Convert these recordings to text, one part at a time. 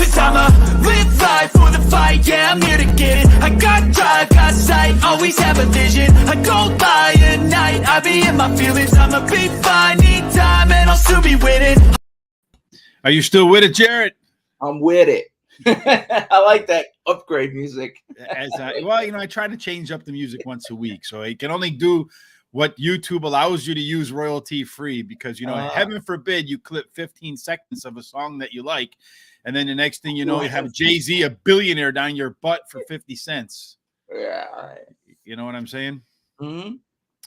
Cause I'ma live life for the fight, yeah, I'm here to get it. I got drive, got sight, always have a vision. I go by at night, I be in my feelings. I'ma be fine, need time, and I'll soon be winning. Are you still with it, Jarrett? I'm with it. I like that upgrade music. I try to change up the music once a week, so I can only do what YouTube allows you to use royalty free, because heaven forbid you clip 15 seconds of a song that you like, and then the next thing you know, you have Jay-Z, a billionaire, down your butt for 50 cents. Yeah. You know what I'm saying? Mm-hmm.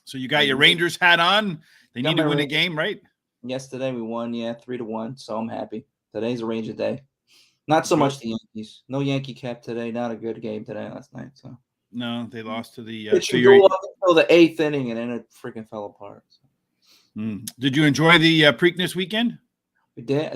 So you got your Rangers hat on. They need to win a game, right? Yesterday we won, 3-1. So I'm happy. Today's a Ranger day. Not so much the Yankees. No Yankee cap today. Not a good game today last night. So no, they lost to the. It should go up until the 8th inning, and then it freaking fell apart. So. Did you enjoy the Preakness weekend? We did.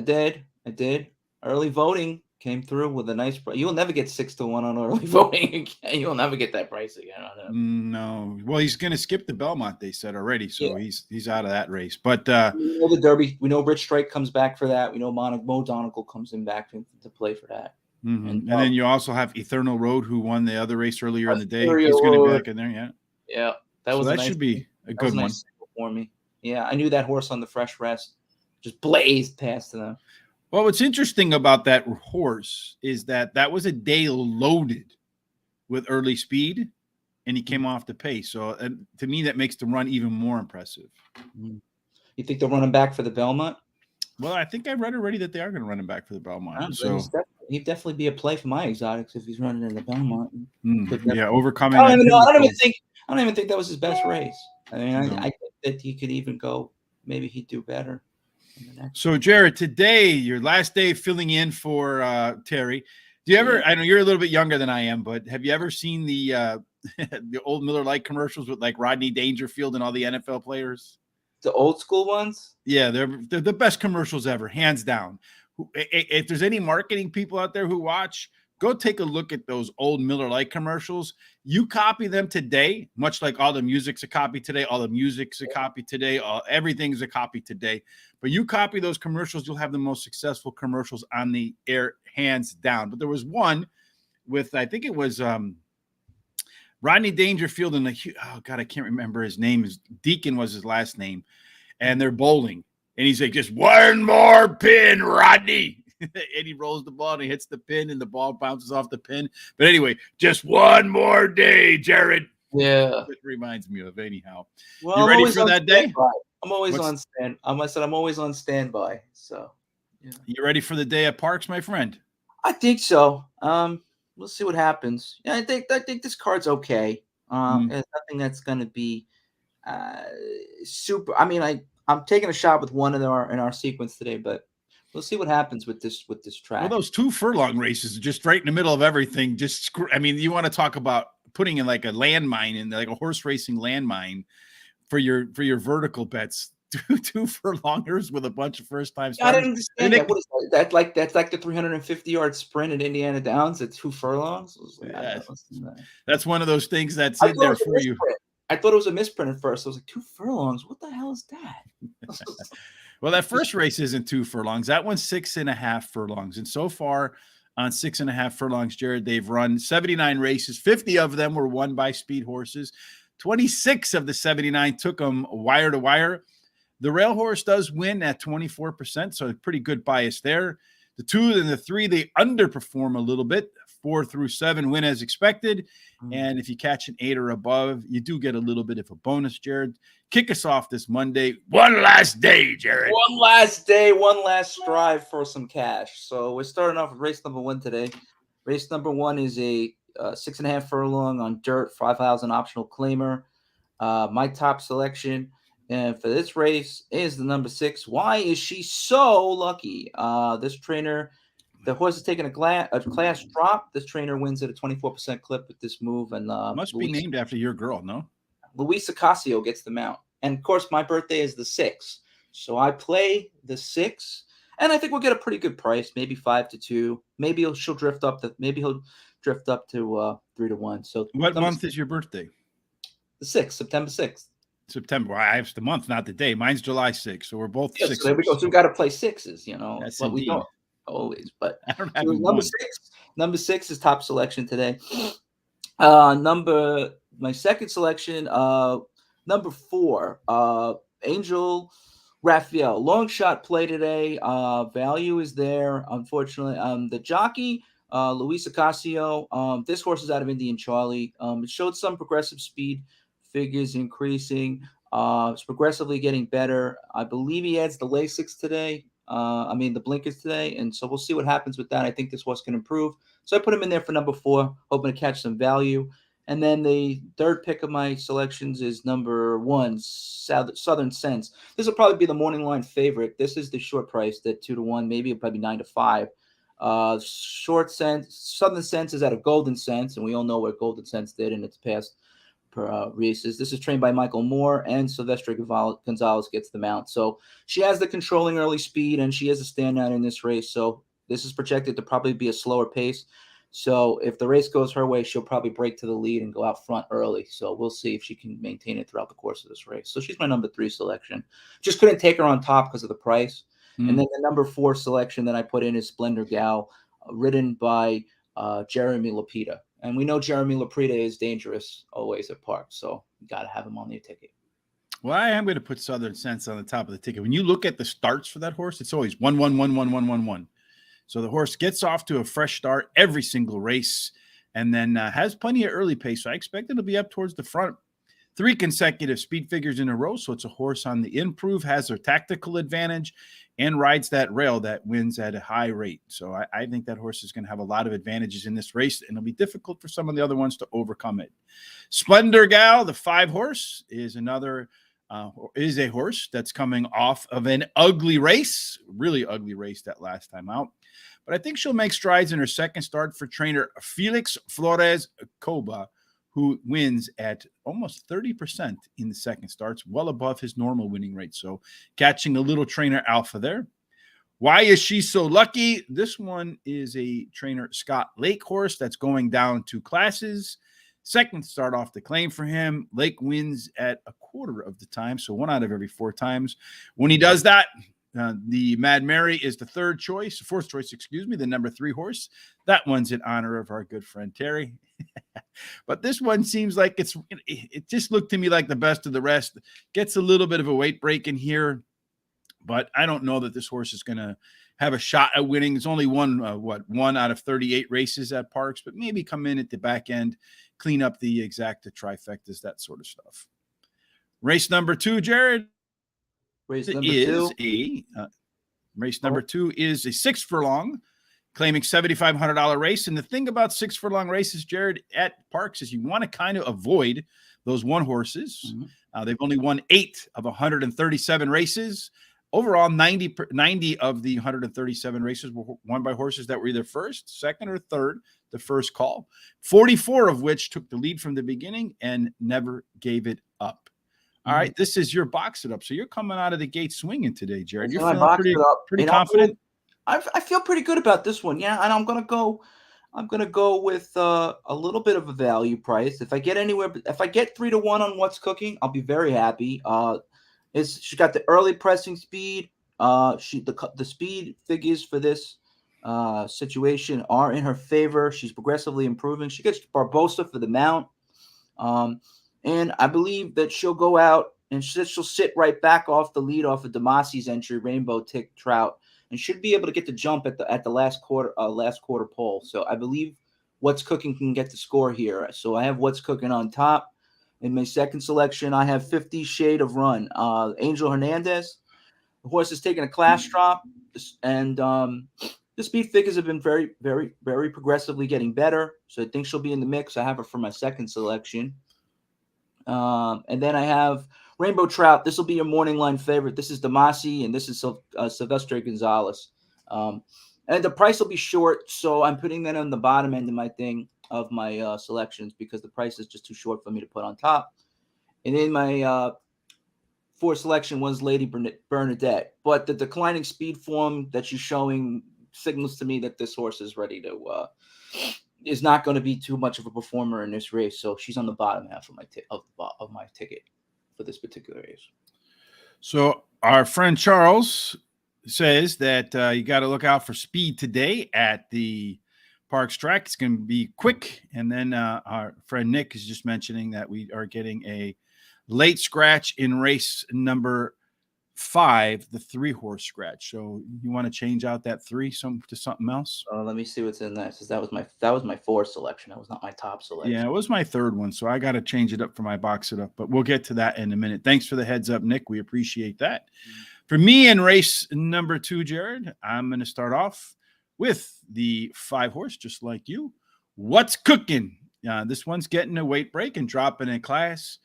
I did. Early voting came through with a nice price. You'll never get 6-1 on early voting again. You'll never get that price again on him. No. Well, he's going to skip the Belmont, they said already, so he's out of that race. But we know the Derby. We know Rich Strike comes back for that. We know Mo Donegal comes in back to play for that. Mm-hmm. And then you also have Eternal Road, who won the other race earlier in the day. He's going to be back in there, Yeah, that should be a good one for me. Yeah, I knew that horse on the fresh rest just blazed past them. Well, what's interesting about that horse is that was a day loaded with early speed, and he came off the pace. So to me, that makes the run even more impressive. You think they're running back for the Belmont? Well, I think I read already that they are going to run him back for the Belmont. He'd definitely be a play for my exotics if he's running in the Belmont. Overcoming. I don't even think that was his best race. I mean, I think that he could even go. Maybe he'd do better. So, Jared, today, your last day filling in for Terry. Do you ever? I know you're a little bit younger than I am, but have you ever seen the the old Miller Lite commercials with like Rodney Dangerfield and all the NFL players? The old school ones? Yeah, they're the best commercials ever, hands down. If there's any marketing people out there who watch, go take a look at those old Miller Lite commercials. You copy them today, much like all the music's a copy today, all the music's a copy today, everything's a copy today. But you copy those commercials, you'll have the most successful commercials on the air, hands down. But there was one with, I think it was Rodney Dangerfield and I can't remember his name. Deacon was his last name. And they're bowling. And he's like, just one more pin, Rodney. And he rolls the ball and he hits the pin and the ball bounces off the pin. But anyway, just one more day, Jared. Yeah. It reminds me of anyhow. Well, you ready for that day? I'm always on stand. I'm always on standby. So you ready for the day at Parx, my friend? I think so. We'll see what happens. Yeah, I think this card's okay. There's nothing that's gonna be super. I mean, I'm taking a shot with one in our sequence today, but we'll see what happens with this track. Well, those 2 furlong races are just right in the middle of everything. You want to talk about putting in like a landmine in like a horse racing landmine for your vertical bets. Two furlongers with a bunch of first time starters. I didn't understand that. What is that? That's like the 350-yard sprint at Indiana Downs at 2 furlongs. That's one of those things that's in there for you. I thought it was a misprint at first. I was like, 2 furlongs? What the hell is that? Well, that first race isn't 2 furlongs. That one's 6.5 furlongs. And so far on 6.5 furlongs, Jared, they've run 79 races. 50 of them were won by speed horses. 26 of the 79 took them wire to wire. The rail horse does win at 24%, so a pretty good bias there. The 2 and the 3, they underperform a little bit. 4 through 7 win as expected. And if you catch an 8 or above, you do get a little bit of a bonus, Jared. Kick us off this Monday. One last day, Jared. One last day, one last strive for some cash. So we're starting off with race number 1 today. Race number 1 is a 6.5 furlong on dirt, 5,000 optional claimer. My top selection and for this race is the number 6. Why is she so lucky? This trainer, the horse is taking a class drop. This trainer wins at a 24% clip with this move. And must be named after your girl, no? Luis Ocasio gets the mount. And, of course, my birthday is the 6th. So I play the 6. And I think we'll get a pretty good price, maybe 5-2. Maybe he'll drift up to 3-1. So what month is your birthday? The 6th, September 6th. September. Well, I have the month, not the day. Mine's July 6th. So we're both 6th. So there we go. So we got to play 6s, That's but we don't. always. But I don't so have number one. number 6 is top selection today. My second selection, number 4, Angel Raphael. Long shot play today. Value is there. Unfortunately, the jockey, Luis Ocasio. This horse is out of Indian Charlie. It showed some progressive speed, figures increasing. It's progressively getting better. I believe he adds the Lasix today. The blinkers today, and so we'll see what happens with that. I think this horse can improve. So I put him in there for number 4, hoping to catch some value. And then the third pick of my selections is number 1, Southern Sense. This will probably be the morning line favorite. This is the short price at 2-1, maybe probably 9-5. Short Sense, Southern Sense is at a Golden Sense, and we all know what Golden Sense did in its past races. This is trained by Michael Moore, and Sylvester Gonzalez gets the mount. So she has the controlling early speed, and she is a standout in this race. So this is projected to probably be a slower pace. So if the race goes her way, she'll probably break to the lead and go out front early. So we'll see if she can maintain it throughout the course of this race. So she's my number 3 selection. Just couldn't take her on top because of the price. And then the number 4 selection that I put in is Splendor Gal, ridden by Jeremy Lapita. And we know Jeremy Lapita is dangerous always at Parx. So you got to have him on your ticket. Well, I am going to put Southern Sense on the top of the ticket. When you look at the starts for that horse, it's always 1-1-1-1-1-1-1. So the horse gets off to a fresh start every single race, and then has plenty of early pace. So I expect it'll be up towards the front. 3 consecutive speed figures in a row. So it's a horse on the improve, has a tactical advantage, and rides that rail that wins at a high rate. So I think that horse is going to have a lot of advantages in this race, and it'll be difficult for some of the other ones to overcome it. Splendor Gal, the 5 horse, is a horse that's coming off of an ugly race, really ugly race that last time out. But I think she'll make strides in her second start for trainer Felix Flores Coba, who wins at almost 30% in the second starts, well above his normal winning rate. So catching a little trainer alpha there. Why is she so lucky? This one is a trainer Scott Lake horse that's going down 2 classes. Second start off the claim for him. Lake wins at a quarter of the time, so 1 out of every 4 times. When he does that, the Mad Mary is the fourth choice, the number 3 horse. That one's in honor of our good friend Terry. But this one seems like it just looked to me like the best of the rest. Gets a little bit of a weight break in here, but I don't know that this horse is going to have a shot at winning. It's only won 1 out of 38 races at Parx, but maybe come in at the back end, clean up the exacta trifectas, that sort of stuff. Race number 2, Jared. Race number 2 is a 6 furlong, claiming $7,500 race. And the thing about 6 furlong races, Jared, at Parx is you want to kind of avoid those 1 horses. They've only won 8 of 137 races. Overall, 90 of the 137 races were won by horses that were either first, second, or third, the first call, 44 of which took the lead from the beginning and never gave it up. All right, this is your box it up. So you're coming out of the gate swinging today, Jared. You're feeling pretty confident. I feel pretty good about this one, yeah. And I'm gonna go with a little bit of a value price. If I get 3-1 on What's Cooking, I'll be very happy. She got the early pressing speed. The speed figures for this situation are in her favor. She's progressively improving. She gets Barbosa for the mount. And I believe that she'll go out and she'll sit right back off the lead off of Demasi's entry, Rainbow Tick Trout, and should be able to get the jump at the last quarter pole. So I believe What's Cooking can get the score here. So I have What's Cooking on top. In my second selection, I have 50 Shade of Run. Angel Hernandez. The horse is taking a class drop, and the speed figures have been very, very, very progressively getting better. So I think she'll be in the mix. I have her for my second selection. And then I have Rainbow Trout. This will be your morning line favorite. This is Demasi, and this is Sylvester Gonzalez. And the price will be short, so I'm putting that on the bottom end of my selections because the price is just too short for me to put on top. And then my 4th selection was Lady Bernadette. But the declining speed form that she's showing signals to me that this horse is ready to is not going to be too much of a performer in this race. So she's on the bottom half of my ticket for this particular race. So our friend Charles says that you got to look out for speed today at the Parx track. It's going to be quick. And then our friend Nick is just mentioning that we are getting a late scratch in race number 5, the 3-horse scratch. So you want to change out that 3 to something else? Let me see what's in that. Because that was my 4 selection. That was not my top selection. Yeah, it was my 3rd one, so I got to change it up for my box it up. But we'll get to that in a minute. Thanks for the heads up, Nick. We appreciate that. For me in race number 2, Jared, I'm going to start off with the 5-horse, just like you. What's cooking? This one's getting a weight break and dropping in class.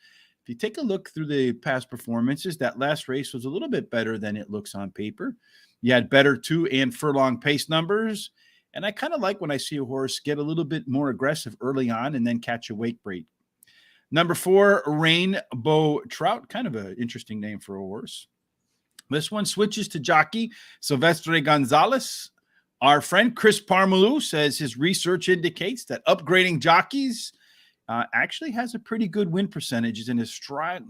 If you take a look through the past performances, that last race was a little bit better than it looks on paper. You had better 2 and furlong pace numbers. And I kind of like when I see a horse get a little bit more aggressive early on and then catch a weight break. Number 4, Rainbow Trout, kind of an interesting name for a horse. This one switches to jockey Silvestre Gonzalez. Our friend Chris Parmalu says his research indicates that upgrading jockeys actually has a pretty good win percentage in his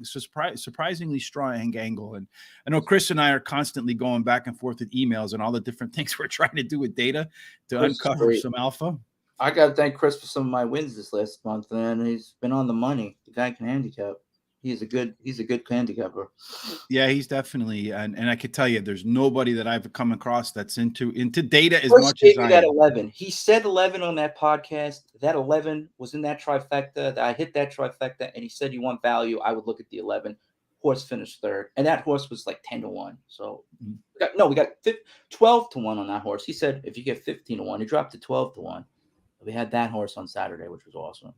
surprisingly strong angle. And I know Chris and I are constantly going back and forth with emails and all the different things we're trying to do with data to uncover some alpha. I got to thank Chris for some of my wins this last month, and he's been on the money. The guy can handicap. He's a good handicapper. Yeah, he's definitely, and I could tell you, there's nobody that I've come across that's into data as much as I am. That 11. He said 11 on that podcast. That 11 was in that trifecta. I hit that trifecta, and he said, "You want value? I would look at the 11." Horse finished 3rd, and that horse was like 10-1. So we got 12-1 on that horse. He said, "If you get 15-1, he dropped to 12-1." We had that horse on Saturday, which was awesome.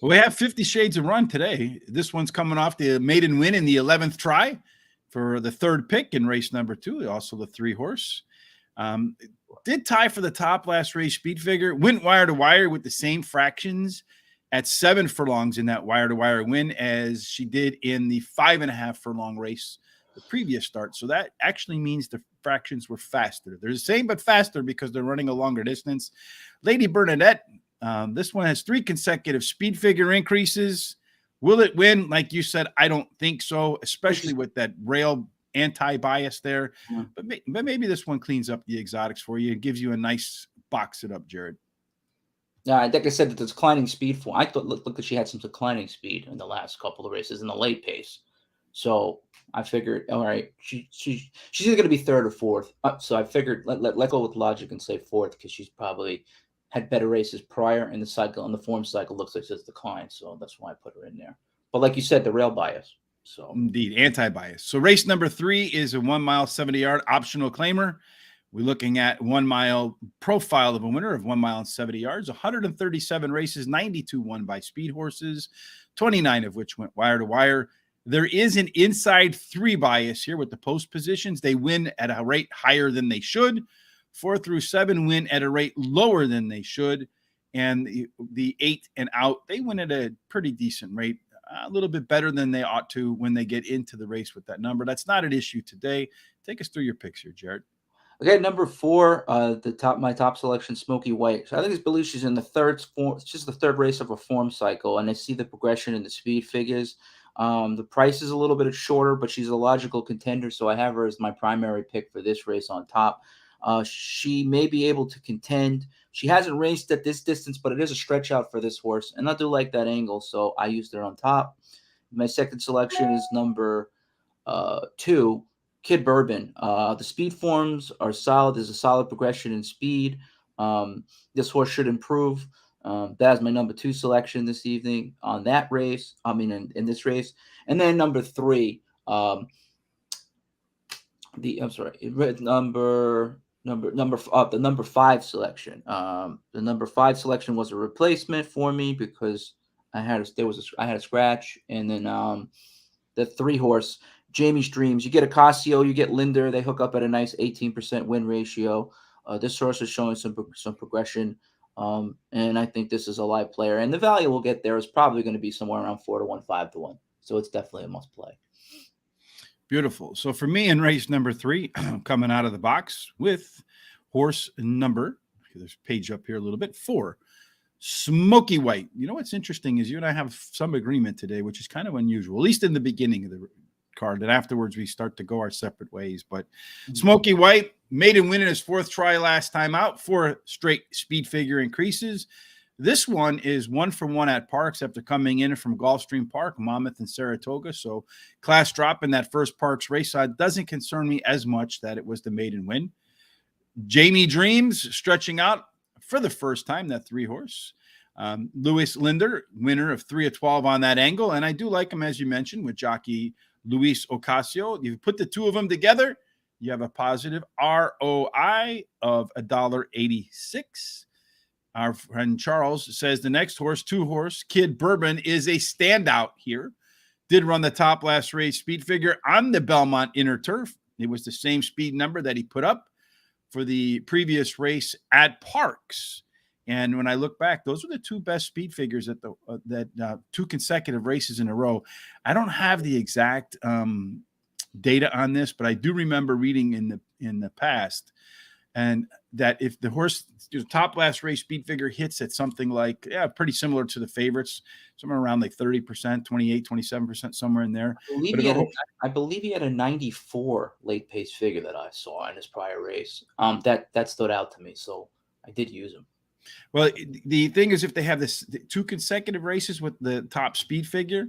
Well, we have 50 Shades of Run today. This one's coming off the maiden win in the 11th try for the 3rd pick in race number 2, also the 3-horse. Did tie for the top last race speed figure, went wire to wire with the same fractions at 7 furlongs in that wire to wire win as she did in the 5.5 furlong race the previous start. So that actually means the fractions were faster. They're the same but faster because they're running a longer distance. Lady Bernadette, this one has 3 consecutive speed figure increases. Will it win? Like you said, I don't think so, especially with that rail anti-bias there. Yeah. But maybe this one cleans up the exotics for you and gives you a nice box it up, Jared. Yeah, like I said, the declining speed form. I thought look that she had some declining speed in the last couple of races in the late pace. So I figured, all right, she's either going to be 3rd or 4th. So I figured let go with logic and say 4th because she's probably had better races prior in the cycle, and the form cycle looks like it's declined. So that's why I put her in there. But like you said, the rail bias. So indeed, anti-bias. So race number 3 is a 1 mile, 70-yard optional claimer. We're looking at 1 mile profile of a winner of 1 mile and 70 yards, 137 races, 92 won by speed horses, 29 of which went wire to wire. There is an inside 3 bias here with the post positions. They win at a rate higher than they should. 4 through 7 win at a rate lower than they should. And the 8 and out, they win at a pretty decent rate, a little bit better than they ought to when they get into the race with that number. That's not an issue today. Take us through your picks here, Jared. Okay, number 4, my top selection, Smoky White. So I think it's believed she's in the 3rd form. It's just the 3rd race of a form cycle, and I see the progression in the speed figures. The price is a little bit shorter, but she's a logical contender, so I have her as my primary pick for this race on top. She may be able to contend. She hasn't raced at this distance, but it is a stretch out for this horse, and I do like that angle, so I used her on top. My second selection is number 2, Kid Bourbon. The speed forms are solid. There's a solid progression in speed. This horse should improve. That's my number 2 selection this evening on that race. In this race. And then number 3, the number 5 selection. The number 5 selection was a replacement for me because I had a scratch, and then the 3-horse Jamie's Dreams. You get Ocasio, you get Linder. They hook up at a nice 18% win ratio. This horse is showing some progression, and I think this is a live player. And the value we'll get there is probably going to be somewhere around 4-1, 5-1. So it's definitely a must play. Beautiful. So for me in race number 3, coming out of the box with horse number, there's a page up here a little bit, 4, Smoky White. You know what's interesting is you and I have some agreement today, which is kind of unusual, at least in the beginning of the card. And afterwards, we start to go our separate ways. But Smoky White made him win in his 4th try last time out. 4 straight speed figure increases. This one is 1 for 1 at Parx after coming in from Gulfstream Park, Monmouth, and Saratoga. So class drop in that first Parx race side doesn't concern me as much that it was the maiden win. Jamie Dreams stretching out for the first time, that 3-horse. Luis Linder, winner of 3 of 12 on that angle. And I do like him, as you mentioned, with jockey Luis Ocasio. You put the two of them together, you have a positive ROI of $1.86. Our friend Charles says the next horse, 2-horse, Kid Bourbon, is a standout here. Did run the top last race speed figure on the Belmont Inner Turf. It was the same speed number that he put up for the previous race at Parx. And when I look back, those were the 2 best speed figures at the 2 consecutive races in a row. I don't have the exact data on this, but I do remember reading in the past, and that if the horse top last race speed figure hits at something like pretty similar to the favorites, somewhere around like 30%, 28, 27%, somewhere in there. I believe he had a 94 late pace figure that I saw in his prior race. That stood out to me, so I did use him. Well, the thing is, if they have this 2 consecutive races with the top speed figure,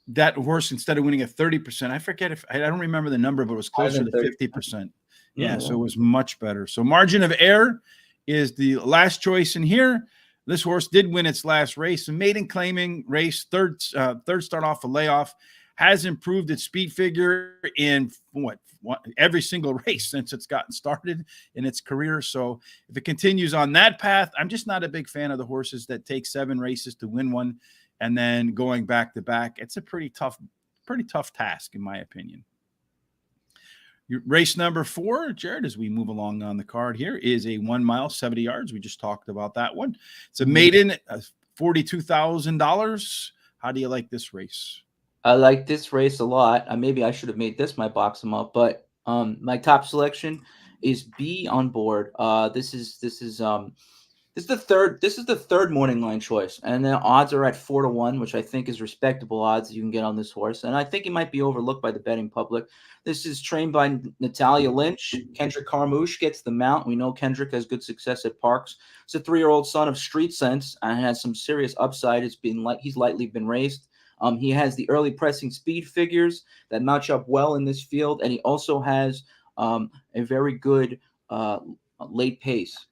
that horse, instead of winning at 30%, I forget if I don't remember the number, but it was closer to 50%. Yeah, so it was much better. So margin of error is the last choice in here. This horse did win its last race, a maiden claiming race, third start off a layoff, has improved its speed figure in every single race since it's gotten started in its career. So if it continues on that path, I'm just not a big fan of the horses that take 7 races to win one and then going back to back. It's a pretty tough task, in my opinion. Race number 4, Jared, as we move along on the card here, is a 1 mile, 70 yards. We just talked about that one. It's a maiden, $42,000. How do you like this race? I like this race a lot. Maybe I should have made this my box 'em up, but my top selection is B on board. This is the third morning line choice, and the odds are at 4 to 1, which I think is respectable odds you can get on this horse. And I think he might be overlooked by the betting public. This is trained by Natalia Lynch. Kendrick Carmouche gets the mount. We know Kendrick has good success at Parx. He's a 3-year-old son of Street Sense and has some serious upside. He's lightly been raced. He has the early pressing speed figures that match up well in this field, and he also has a very good late pace.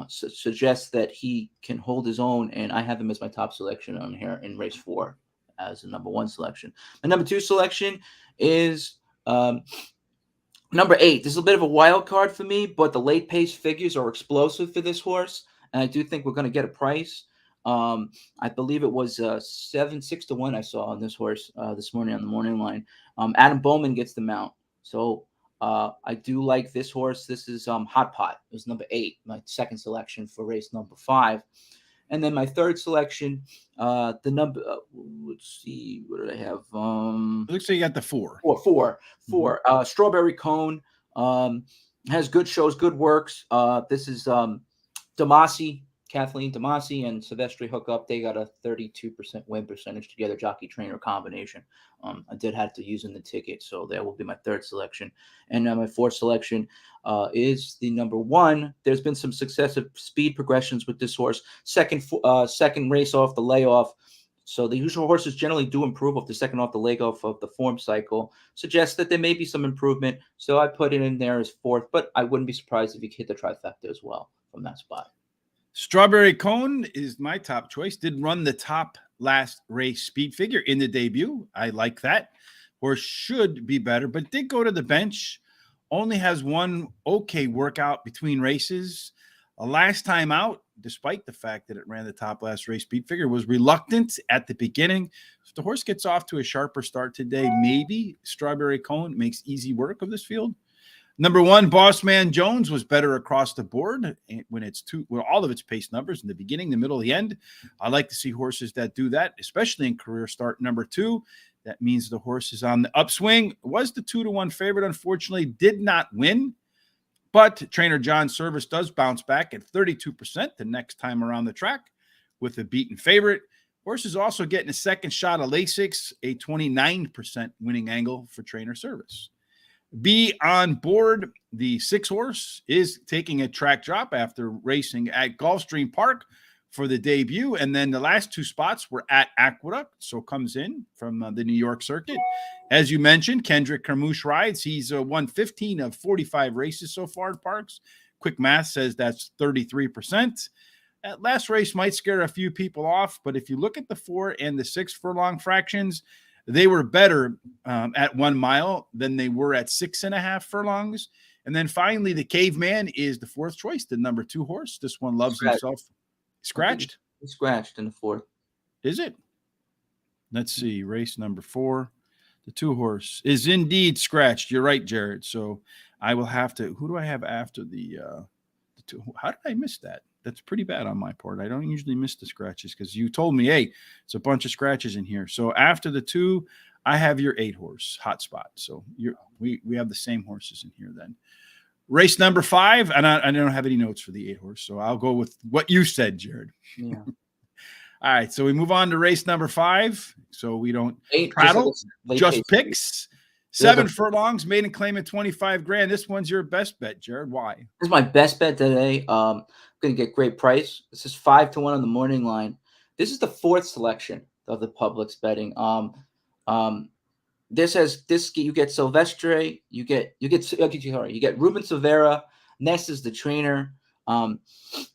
Suggests that he can hold his own, and I have him as my top selection on here in race 4 as a number 1 selection. My number 2 selection is number 8. This is a bit of a wild card for me, but the late pace figures are explosive for this horse, and I do think we're going to get a price. I believe it was 6 to 1 I saw on this horse this morning on the morning line. Adam Bowman gets the mount, so I do like this horse. This is Hot Pot. It was number 8, my second selection for race number 5. And then my third selection, the number, let's see, what did I have? It looks like you got the 4. Four. Strawberry Cone has good shows, good works. This is Damasi, Kathleen Damasi, and Silvestri hook up. They got a 32% win percentage together, jockey trainer combination. I did have to use in the ticket, so that will be my third selection. And my fourth selection is the number 1. There's been some successive speed progressions with this horse. Second race off the layoff. So the usual horses generally do improve off the second off the leg off of the form cycle. Suggests that there may be some improvement. So I put it in there as 4th, but I wouldn't be surprised if he hit the trifecta as well from that spot. Strawberry Cone is my top choice. Did run the top last race speed figure in the debut. I like that. Horse should be better, but did go to the bench. Only has one okay workout between races. Last time out, despite the fact that it ran the top last race speed figure, was reluctant at the beginning. If the horse gets off to a sharper start today, maybe Strawberry Cone makes easy work of this field. Number 1, Boss Man Jones was better across the board when all of its pace numbers in the beginning, the middle, the end. I like to see horses that do that, especially in career start. Number 2, that means the horse is on the upswing. Was the 2 to 1 favorite, unfortunately, did not win. But trainer John Service does bounce back at 32% the next time around the track with a beaten favorite. Horse is also getting a second shot of Lasix, a 29% winning angle for trainer service. Be on board. The 6 horse is taking a track drop after racing at Gulfstream Park for the debut. And then the last 2 spots were at Aqueduct. So comes in from the New York circuit. As you mentioned, Kendrick Carmouche rides. He's won 15 of 45 races so far at Parx. Quick math says that's 33%. That last race might scare a few people off, but if you look at the 4 and the 6 furlong fractions, they were better at 1 mile than they were at 6.5 furlongs. And then finally, the Caveman is the 4th choice, the number 2 horse. This one loves himself. Scratched? He scratched in the 4th. Is it? Let's see. Race number 4. The 2 horse is indeed scratched. You're right, Jared. So I will have to. Who do I have after the 2? How did I miss that? That's pretty bad on my part. I don't usually miss the scratches because you told me, hey, it's a bunch of scratches in here. So after the 2, I have your 8 horse Hotspot. So we have the same horses in here then. Race number 5, and I don't have any notes for the 8 horse, so I'll go with what you said, Jared. Yeah. All right, so we move on to race number 5. So we don't 8 prattle, just pace. picks. 7 furlongs, maiden claim at 25 grand. This one's your best bet, Jared. Why? This is my best bet today. I'm going to get great price. This is 5-1 on the morning line. This is the 4th selection of the public's betting. This has this. You get Silvestre. You get Ruben Silvera. Ness is the trainer.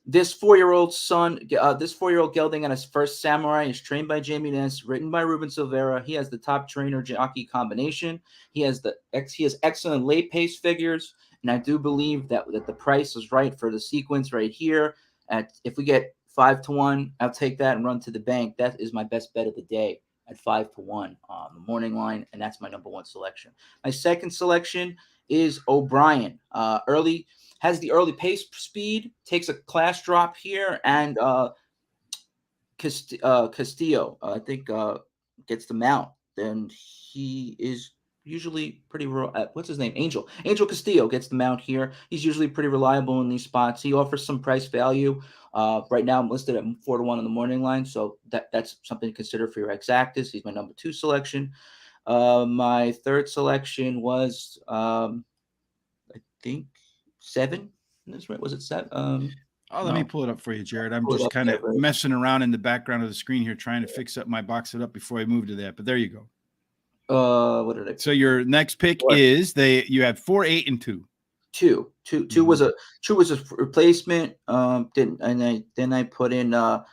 This 4-year-old son, this 4-year-old gelding on his first Samurai is trained by Jamie Ness, written by Ruben Silvera. He has the top trainer jockey combination. He has excellent late pace figures, and I do believe that the price is right for the sequence right here. If we get 5-1, I'll take that and run to the bank. That is my best bet of the day at 5-1 on the morning line, and that's my number 1 selection. My second selection is O'Brien. Has the early pace speed, takes a class drop here, and Castillo, I think, gets the mount. Then he is usually pretty what's his name? Angel Castillo gets the mount here. He's usually pretty reliable in these spots. He offers some price value. Right now I'm listed at 4-1 on the morning line, so that's something to consider for your exactas. He's my number 2 selection. My 3rd selection was I think 7. That's right. Was it 7? Let me pull it up for you, Jared. I'm just kind of messing around in the background of the screen here, trying to fix up my box it up before I move to that. But there you go. What did I? So your next pick is you had 4, 8, and 2. 2 was a replacement. Then I put in the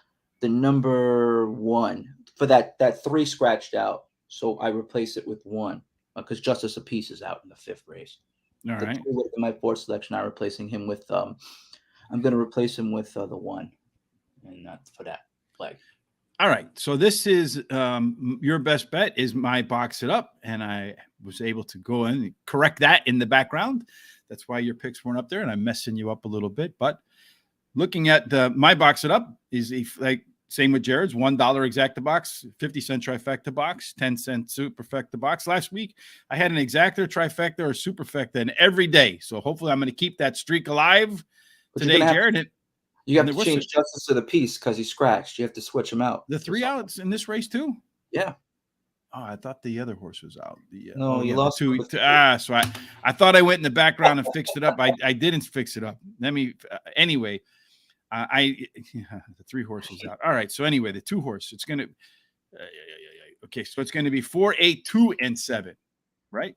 number 1 for that 3 scratched out. So I replace it with 1 because Justice Apiece is out in the 5th race. All right. 2 with my 4th selection. I'm replacing him with I'm going to replace him with the 1, and not for that leg. All right. So this is your best bet is my box it up, and I was able to go in and correct that in the background. That's why your picks weren't up there, and I'm messing you up a little bit. But looking at my box it up is same with Jared's $1 exacta box, 50-cent trifecta box, 10-cent superfecta box. Last week I had an exacta, trifecta, or superfecta in every day. So hopefully I'm going to keep that streak alive today, Jared. You have to change Justice to the piece because he's scratched. You have to switch him out. The 3 outs in this race too? Yeah. Oh, I thought the other horse was out. No, you lost 2. So I thought I went in the background and fixed it up. I didn't fix it up. Anyway. The 3 horses out. All right. So anyway, the 2 horse, it's going to, okay. So it's going to be 4, 8, 2, and 7, right?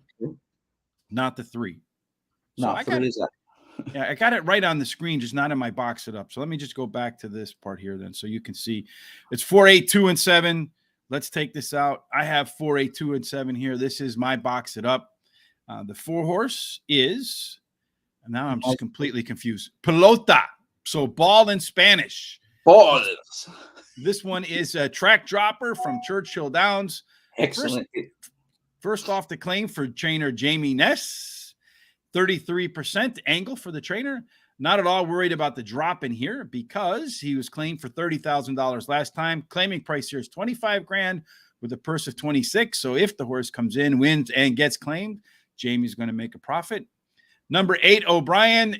Not the 3. So no, 3 is that. Yeah, I got it right on the screen, just not in my box it up. So let me just go back to this part here then, so you can see it's 4, 8, 2, and 7. Let's take this out. I have 4, 8, 2, and 7 here. This is my box it up. The 4 horse is, and now I'm just completely confused. Pelota. So ball in Spanish. Balls. This one is a track dropper from Churchill Downs. Excellent. First off the claim for trainer Jamie Ness. 33% angle for the trainer. Not at all worried about the drop in here because he was claimed for $30,000 last time. Claiming price here is 25 grand with a purse of 26. So if the horse comes in, wins, and gets claimed, Jamie's going to make a profit. Number 8, O'Brien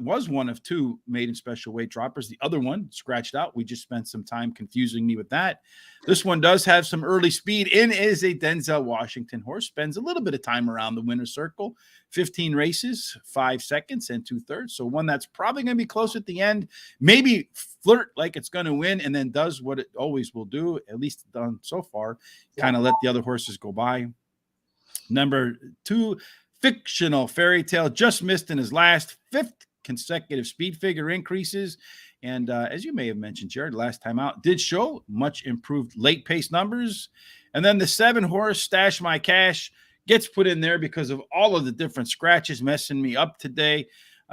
was one of 2 maiden special weight droppers. The other one scratched out. We just spent some time confusing me with that. This one does have some early speed and is a Denzel Washington horse. Spends a little bit of time around the winner's circle. 15 races, 5 seconds and 2/3. So one that's probably going to be close at the end. Maybe flirt like it's going to win and then does what it always will do, at least done so far. Kind of let the other horses go by. Number 2, Fictional Fairy Tale, just missed in his last 5th consecutive speed figure increases. And as you may have mentioned, Jared, last time out, did show much improved late pace numbers. And then the 7 horse Stash My Cash gets put in there because of all of the different scratches messing me up today.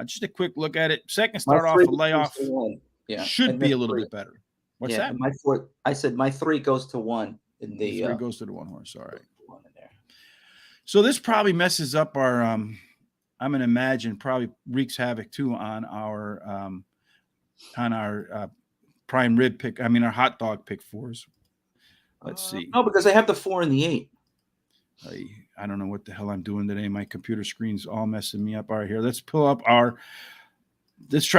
Just a quick look at it. Second start off a layoff should be a little bit better. What's that? I said my 3 goes to 1 in the 3 goes to the 1 horse. All right. So this probably messes up our I'm going to imagine probably wreaks havoc too on our prime rib pick. I mean, our hot dog pick 4s. Let's see. No, because I have the 4 and the 8. I don't know what the hell I'm doing today. My computer screen's all messing me up. All right, here. Let's try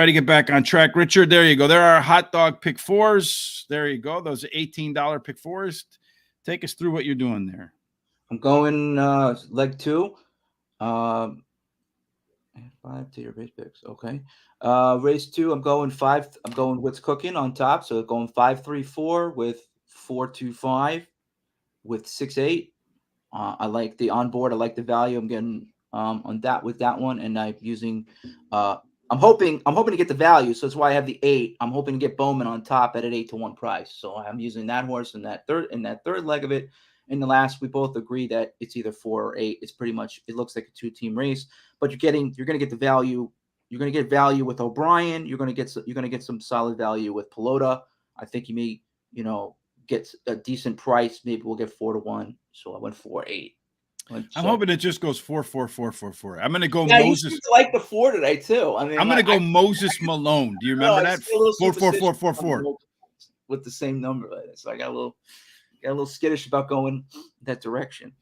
to get back on track. Richard, there you go. There are hot dog pick 4s. There you go. Those are $18 pick 4s. Take us through what you're doing there. I'm going leg 2. 5 to your race picks. Okay. Race 2, I'm going 5. I'm going What's Cooking on top. So going 5-3-4 with 4-2-5 with 6-8. I like the onboard. I like the value I'm getting on that with that one. And I'm using I'm hoping to get the value. So that's why I have the 8. I'm hoping to get Bowman on top at an 8-1 price. So I'm using that horse in that third leg of it. In the last, we both agree that it's either 4 or 8. It's pretty much, it looks like a 2-team race, but you're going to get the value. You're going to get value with O'Brien. You're going to get some solid value with Pelota. I think you may, get a decent price. Maybe we'll get 4-1. So I went 4-8. I'm hoping it just goes 4-4-4-4-4. I'm going to go Moses. You seem to like the 4 today too. I mean, I'm going to go Moses Malone. Do you remember that? 4-4-4-4-4 with the same number. So I got a little skittish about going that direction.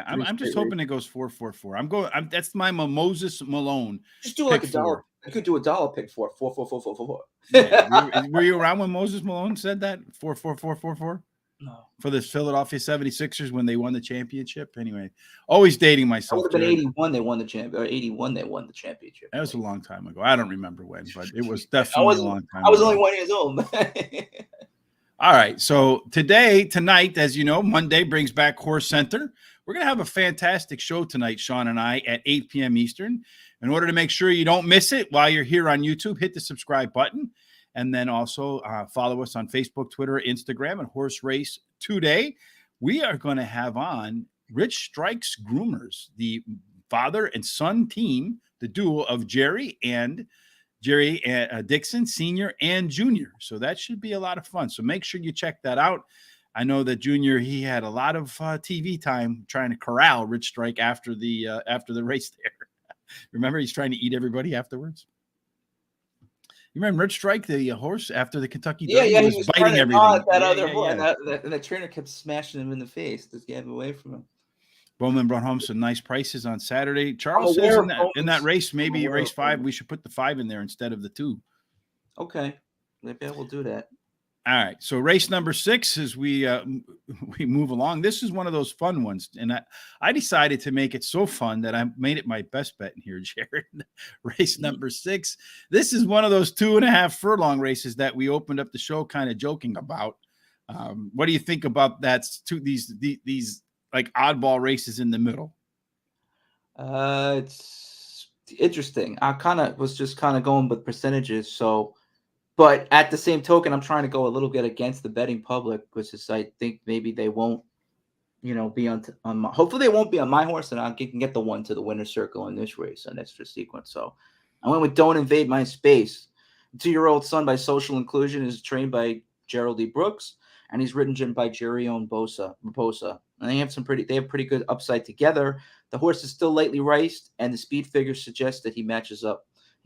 I'm just hoping it goes 4-4-4. That's my Moses Malone. Just do like $1. I could do $1 pick 4. 4-4-4-4-4-4. Yeah. Were you around when Moses Malone said that? 4-4-4-4-4? No. For the Philadelphia 76ers when they won the championship. Anyway, always dating myself. It would have been 81 they won the championship, or 81 they won the championship. That was a long time ago. I don't remember when, but it was definitely a long time I was ago. only 1 year old. All right. So tonight, as you know, Monday brings back Horse Center. We're going to have a fantastic show tonight, Sean and I, at 8 p.m. Eastern. In order to make sure you don't miss it while you're here on YouTube, hit the subscribe button. And then also follow us on Facebook, Twitter, Instagram, and Horse Race Today. We are going to have on Rich Strike's Groomers, the father and son team, the duo of Jerry Dixon, Sr. and Jr. So that should be a lot of fun. So make sure you check that out. I know that Jr., he had a lot of TV time trying to corral Rich Strike after the race there. Remember, he's trying to eat everybody afterwards. You remember Rich Strike, the horse, after the Kentucky Derby? Yeah, he was biting everything. That other horse, and the trainer kept smashing him in the face to get him away from him. Bowman brought home some nice prices on Saturday. Charles says in that race, maybe race 5, we should put the 5 in there instead of the 2. Okay, maybe I will do that. All right, so race number 6 as we move along. This is one of those fun ones, and I decided to make it so fun that I made it my best bet in here, Jared. Race number 6. This is one of those 2.5 furlong races that we opened up the show kind of joking about. What do you think about that? These like oddball races in the middle? It's interesting. I was just going with percentages, so. But at the same token, I'm trying to go a little bit against the betting public because I think maybe they won't, be on hopefully they won't be on my horse, and I can get the 1 to the winner's circle in this race on extra sequence. So I went with Don't Invade My Space. 2-year-old son by Social Inclusion is trained by Gerald E. Brooks, and he's ridden by Jerry Raposa. And they have pretty good upside together. The horse is still lightly raced, and the speed figures suggest that he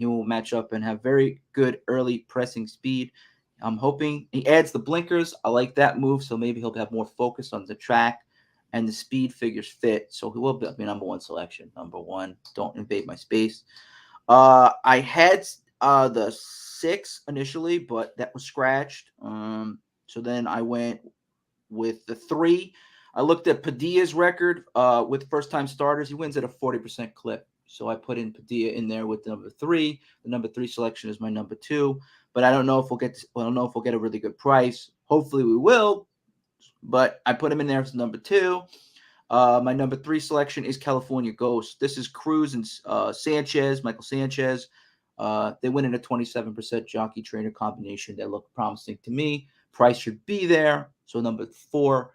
will match up and have very good early pressing speed. I'm hoping he adds the blinkers. I like that move, so maybe he'll have more focus on the track. and the speed figures fit. So he will be my number one selection. Number one, don't invade my space. I had the 6 initially, but that was scratched. So then I went with the 3. I looked at Padilla's record with first-time starters. He wins at a 40% clip. So I put in Padilla in there with the number 3. The number 3 selection is my number 2. But I don't know if we'll get a really good price. Hopefully we will. But I put him in there as number 2. My number 3 selection is California Ghost. This is Cruz and Sanchez, Michael Sanchez. They win in a 27% jockey trainer combination that looked promising to me. Price should be there. So number 4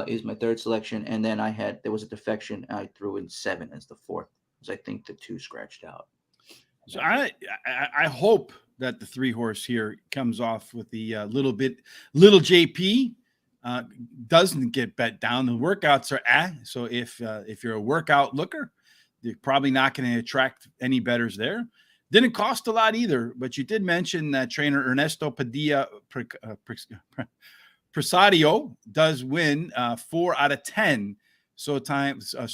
is my 3rd selection. And then there was a defection. I threw in 7 as the 4th, because I think the 2 scratched out. So I hope that the 3 horse here comes off with the little JP. Doesn't get bet down. The workouts are so if you're a workout looker, you're probably not going to attract any bettors there. Didn't cost a lot either, but you did mention that trainer Ernesto Padilla Presadio does win 4 out of 10 so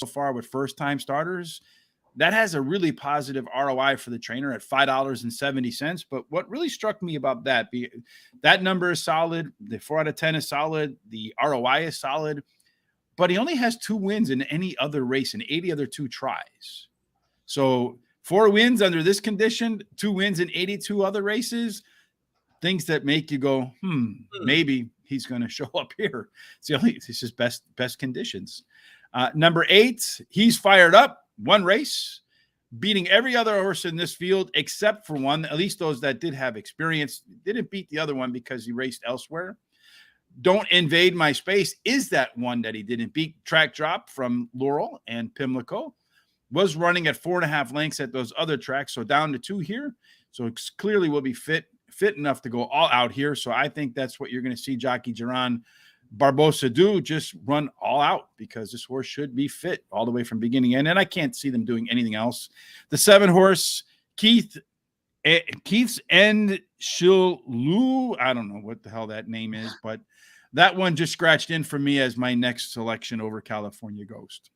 far with first-time starters. That has a really positive ROI for the trainer at $5.70. But what really struck me about that number is solid. The 4 out of 10 is solid. The ROI is solid. But he only has 2 wins in any other race in 80 other 2 tries. So 4 wins under this condition, 2 wins in 82 other races, things that make you go, maybe he's going to show up here. It's his best conditions. Number 8, he's fired up. 1 race, beating every other horse in this field except for one, at least those that did have experience. Didn't beat the other one because he raced elsewhere. Don't Invade My Space is that one that he didn't beat. Track drop from Laurel and Pimlico. Was running at 4.5 lengths at those other tracks, so down to 2 here. So it clearly will be fit enough to go all out here. So I think that's what you're going to see jockey Geron Barbosa do, just run all out, because this horse should be fit all the way from beginning to end. And I can't see them doing anything else. The 7 horse, Keith's End Shilu. I don't know what the hell that name is, but that one just scratched in for me as my next selection over California Ghost.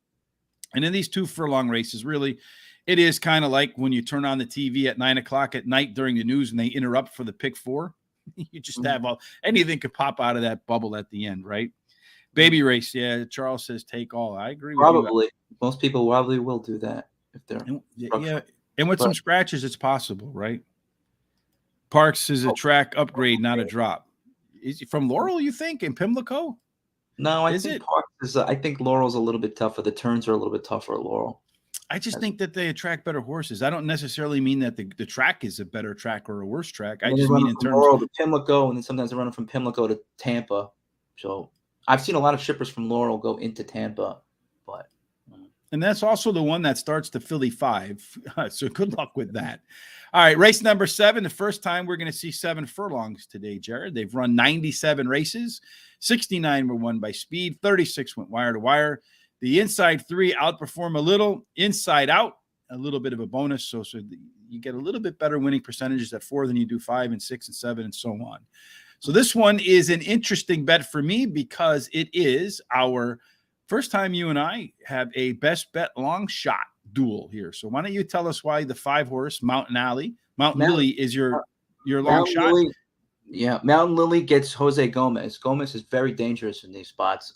And in these 2 furlong races, really, it is kind of like when you turn on the TV at 9:00 at night during the news and they interrupt for the pick 4. You just have anything could pop out of that bubble at the end, right? Baby race, yeah. Charles says take all. I agree with you. Probably. Most people probably will do that if they're And with some scratches, it's possible, right? Parx is a track upgrade, not a drop. Is he from Laurel, you think, in Pimlico? No, I think Parx is. I think Laurel's a little bit tougher. The turns are a little bit tougher at Laurel. I just think that they attract better horses. I don't necessarily mean that the track is a better track or a worse track. I just mean in terms Laurel to Pimlico, and then sometimes they run from Pimlico to Tampa. So I've seen a lot of shippers from Laurel go into Tampa, but and that's also the one that starts the Philly 5. So good luck with that. All right, race number 7. The first time we're going to see 7 furlongs today, Jared. They've run 97 races. 69 were won by speed. 36 went wire to wire. The inside 3 outperform a little. Inside out, a little bit of a bonus. So you get a little bit better winning percentages at 4 than you do 5 and 6 and 7 and so on. So this one is an interesting bet for me because it is our first time you and I have a best bet long shot duel here. So why don't you tell us why the 5 horse Mountain Lily is your long shot? Lily, yeah, Mountain Lily gets Jose Gomez. Gomez is very dangerous in these spots.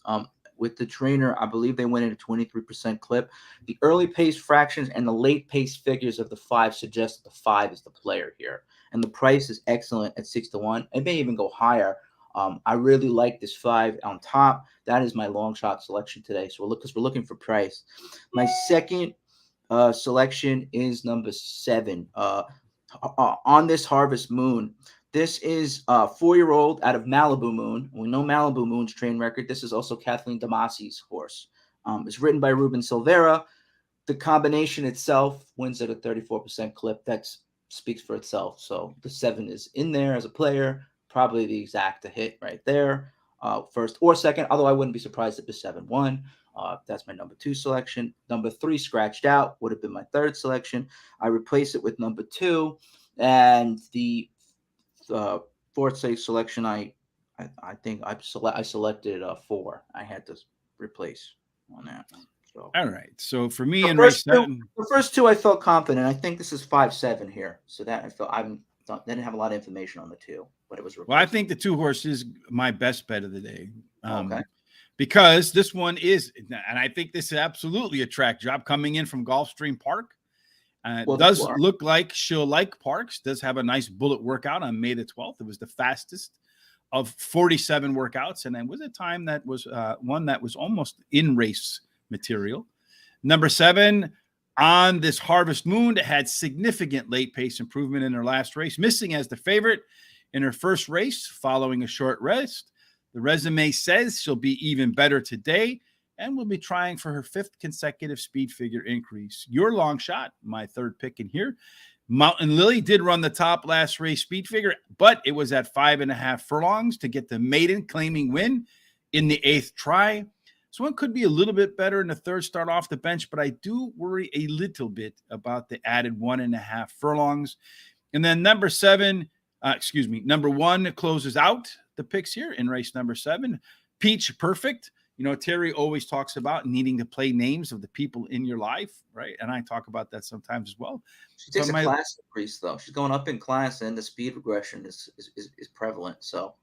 With the trainer, I believe they went in a 23% clip. The early pace fractions and the late pace figures of the 5 suggest that the 5 is the player here. And the price is excellent at 6-1. It may even go higher. I really like this 5 on top. That is my long shot selection today. So we're looking for price. My second selection is number 7. On This Harvest Moon. This is a 4-year-old out of Malibu Moon. We know Malibu Moon's train record. This is also Kathleen Damasi's horse. It's written by Ruben Silvera. The combination itself wins at a 34% clip. That speaks for itself. So the 7 is in there as a player. Probably the exact hit right there. First or second, although I wouldn't be surprised if the 7 won. That's my number 2 selection. Number 3 scratched out. Would have been my 3rd selection. I replace it with number 2. And the 4th selection, I think I selected 4. I had to replace on that. So All right. So for me the in race first two, 7, the first two I felt confident. I think this is 5-7 here, so that I felt they didn't have a lot of information on the two, but it was well, I replaced. think the 2 horses my best bet of the day. Okay. Because this one is, and I think this is absolutely a track job coming in from Gulfstream Park. Well, Does look like she'll like Parx. Does have a nice bullet workout on May the 12th. It was the fastest of 47 workouts, and it was a time that was one that was almost in race material. Number 7 on this Harvest Moon that had significant late pace improvement in her last race, missing as the favorite in her first race following a short rest. The resume says she'll be even better today and will be trying for her 5th consecutive speed figure increase. Your long shot, my 3rd pick in here. Mountain Lily did run the top last race speed figure, but it was at 5.5 furlongs to get the maiden claiming win in the 8th try. So one could be a little bit better in the 3rd start off the bench, but I do worry a little bit about the added 1.5 furlongs. And then number 1 closes out the picks here in race number 7. Peach Perfect. You know, Terry always talks about needing to play names of the people in your life, right? And I talk about that sometimes as well. She takes a class increase, though. She's going up in class, and the speed regression is prevalent. So,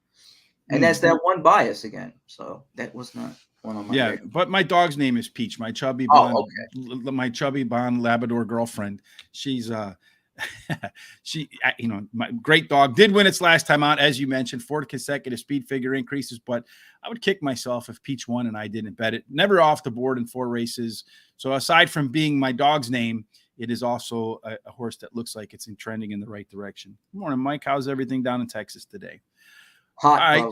and that's that one bias again. So that was not one on my radar. But my dog's name is Peach. My chubby my chubby blonde Labrador girlfriend. She's my great dog, did win its last time out, as you mentioned, 4 consecutive speed figure increases, but I would kick myself if Peach won and I didn't bet it. Never off the board in 4 races. So aside from being my dog's name, it is also a horse that looks like it's trending in the right direction. Good morning, Mike. How's everything down in Texas today? Hot.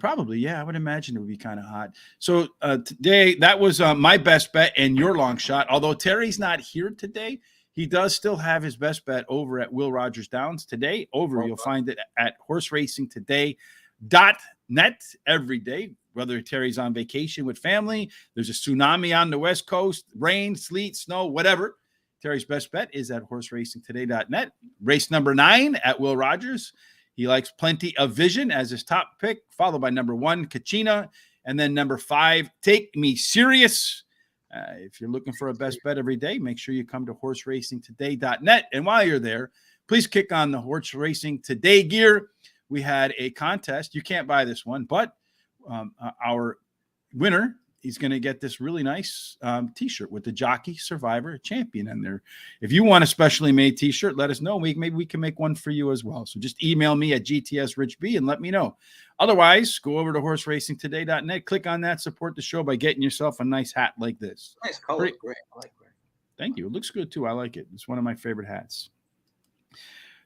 Probably, yeah. I would imagine it would be kind of hot. So today, that was my best bet and your long shot. Although Terry's not here today, he does still have his best bet over at Will Rogers Downs today. You'll find it at horseracingtoday.net every day, whether Terry's on vacation with family, there's a tsunami on the West Coast, rain, sleet, snow, whatever. Terry's best bet is at horseracingtoday.net. Race number 9 at Will Rogers. He likes Plenty of Vision as his top pick, followed by number 1, Kachina, and then number 5, Take Me Serious. If you're looking for a best bet every day, make sure you come to horseracingtoday.net. And while you're there, please kick on the Horse Racing Today gear. We had a contest. You can't buy this one, but our winner, he's going to get this really nice T-shirt with the Jockey Survivor Champion in there. If you want a specially made T-shirt, let us know. Maybe we can make one for you as well. So just email me at GTSRichB and let me know. Otherwise, go over to horseracingtoday.net, click on that, support the show by getting yourself a nice hat like this. Nice color. Great. I like it. Thank you. It looks good too. I like it. It's one of my favorite hats.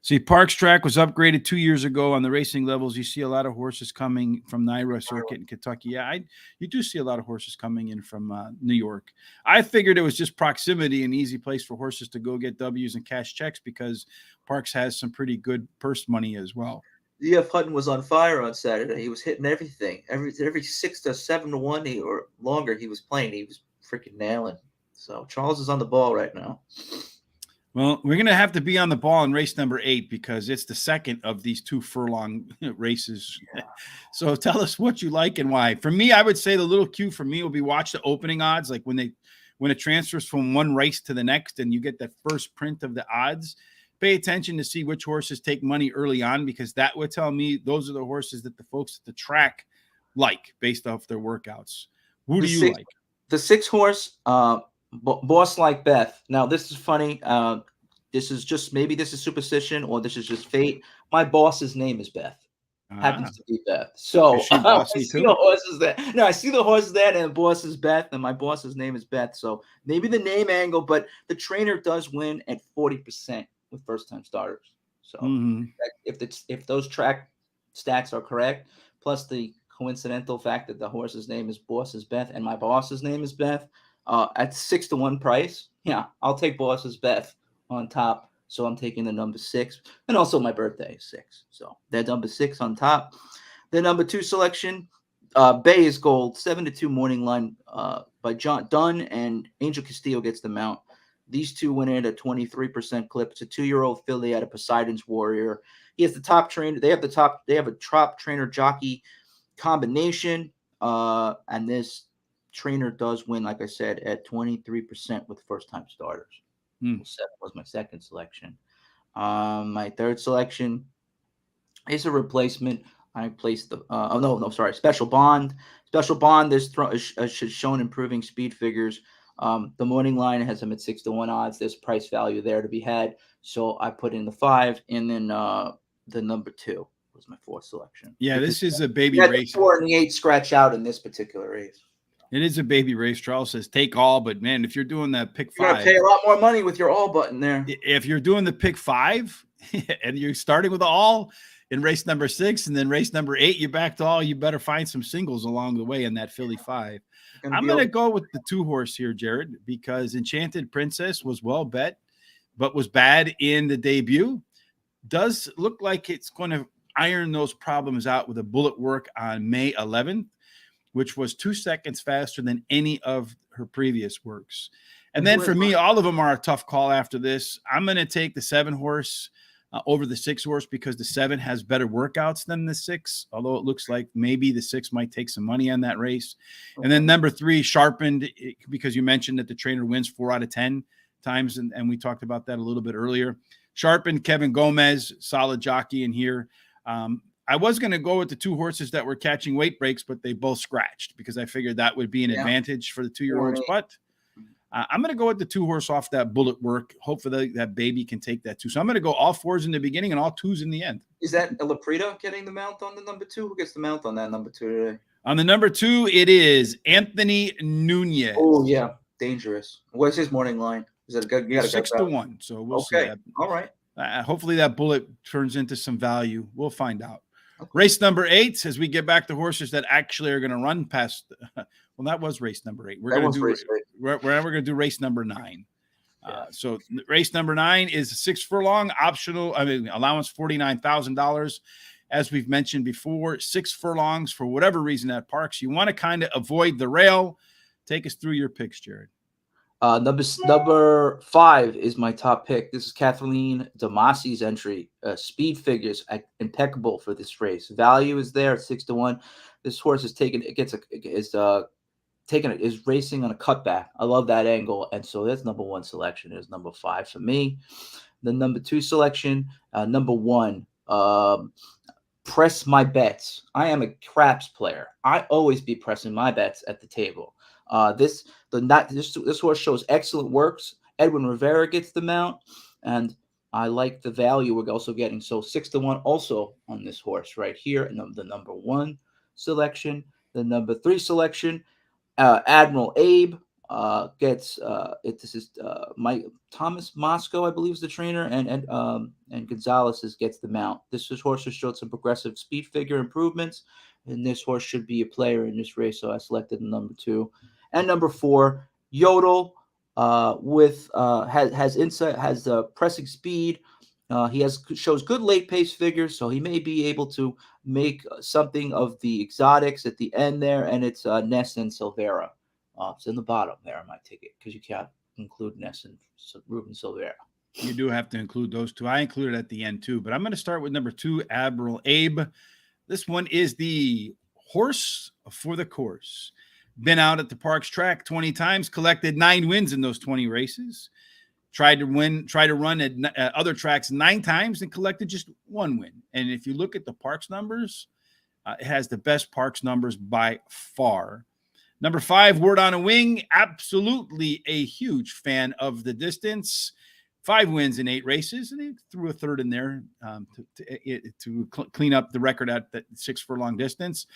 See, Parx track was upgraded 2 years ago on the racing levels. You see a lot of horses coming from NYRA circuit in Kentucky. Yeah, you do see a lot of horses coming in from New York. I figured it was just proximity, an easy place for horses to go get W's and cash checks because Parx has some pretty good purse money as well. D.F. Hutton was on fire on Saturday. He was hitting everything. Every 6 to 7 to 1 or longer he was playing. He was freaking nailing. So Charles is on the ball right now. Well, we're going to have to be on the ball in race number 8 because it's the second of these 2 furlong races. Yeah. So tell us what you like and why. For me, I would say the little cue for me will be watch the opening odds. Like when it transfers from one race to the next and you get that first print of the odds, pay attention to see which horses take money early on because that would tell me those are the horses that the folks at the track like based off their workouts. Who do you like? The 6 horse, Boss Like Beth. Now, this is funny. This is just maybe this is superstition or this is just fate. My boss's name is Beth. Happens to be Beth. So I see the horses there. No, I see the horses there, and the boss is Beth, and my boss's name is Beth. So maybe the name angle, but the trainer does win at 40% with first-time starters. So if those track stats are correct, plus the coincidental fact that the horse's name is Boss's Beth and my boss's name is Beth, at 6 to 1 price, yeah, I'll take Boss's Beth on top. So I'm taking the number 6, and also my birthday is 6. So that number 6 on top. The number 2 selection, Bay is Gold, 7 to 2 morning line by John Dunn, and Angel Castillo gets the mount. These two went in at a 23% clip. It's a 2-year-old filly out of Poseidon's Warrior. He has the top trainer. They have a top trainer jockey combination, and this trainer does win, like I said, at 23% with first-time starters. Hmm. That was my second selection. My third selection is a replacement. I placed the Special Bond. Special Bond is shown improving speed figures. The morning line has him at 6-1 odds. There's price value there to be had. So I put in the 5, and then the number 2 was my fourth selection. Yeah, Because this is a baby the race. 4 and the 8 scratch out in this particular race. It is a baby race. Charles says take all, but man, if you're doing that pick You're gonna 5, pay a lot more money with your all button there. if you're doing the pick 5 and you're starting with all in race number 6 and then race number 8, you back to all, you better find some singles along the way in that Philly 5. I'm going to go with the 2 horse here, Jared, because Enchanted Princess was well bet, but was bad in the debut. Does look like it's going to iron those problems out with a bullet work on May 11th, which was 2 seconds faster than any of her previous works. And then for me, all of them are a tough call after this. I'm going to take the 7 horse over the 6 horse because the 7 has better workouts than the 6, although it looks like maybe the 6 might take some money on that race. Okay. And then number 3, Sharpened, because you mentioned that the trainer wins 4 out of 10 times, and we talked about that a little bit earlier. Sharpened, Kevin Gomez, solid jockey in here. I was going to go with the 2 horses that were catching weight breaks, but they both scratched because I figured that would be an advantage for the 2-year-olds. But I'm going to go with the 2 horse off that bullet work. Hopefully that baby can take that too. So I'm going to go all 4s in the beginning and all 2s in the end. Is that Laprida getting the mount on the number 2? Who gets the mount on that number 2 today? On the number 2, it is Anthony Nunez. Oh, yeah. Dangerous. What's his morning line? Is it a good? 6-1. So we'll see that. All right. Hopefully that bullet turns into some value. We'll find out. Okay. Race number 8, as we get back to horses that actually are going to run past. Well, that was race number 8. We're going to do race number 9. Yeah. So race number 9 is 6 furlong optional. Allowance $49,000. As we've mentioned before, 6 furlongs for whatever reason at Parx. You want to kind of avoid the rail. Take us through your picks, Jared. Number 5 is my top pick. This is Kathleen Damasi's entry. Speed figures impeccable for this race. Value is there at 6-1. This horse is racing on a cutback. I love that angle, and so that's number 1 selection. Is number 5 for me. The number 2 selection, number 1. Press my bets. I am a craps player. I always be pressing my bets at the table. This horse shows excellent works. Edwin Rivera gets the mount, and I like the value we're also getting. So 6-1 also on this horse right here. And the number 1 selection, the number 3 selection, Admiral Abe gets this is Thomas Moscow, I believe, is the trainer, and Gonzalez gets the mount. This horse has showed some progressive speed figure improvements, and this horse should be a player in this race. So I selected the number 2. And number 4, Yodel has insight, has pressing speed. He shows good late pace figures, so he may be able to make something of the exotics at the end there. And it's Ness and Silvera. It's in the bottom there on my ticket because you can't include Ness and Ruben Silvera. You do have to include those 2. I included at the end too, but I'm going to start with number 2, Admiral Abe. This one is the horse for the course. Been out at the Parx track 20 times, collected 9 wins in those 20 races. Tried to run at other tracks 9 times and collected just 1 win. And if you look at the Parx numbers, it has the best Parx numbers by far. Number 5, Word on a Wing. Absolutely a huge fan of the distance. 5 wins in 8 races, and he threw a third in there to clean up the record at that 6 furlong distance.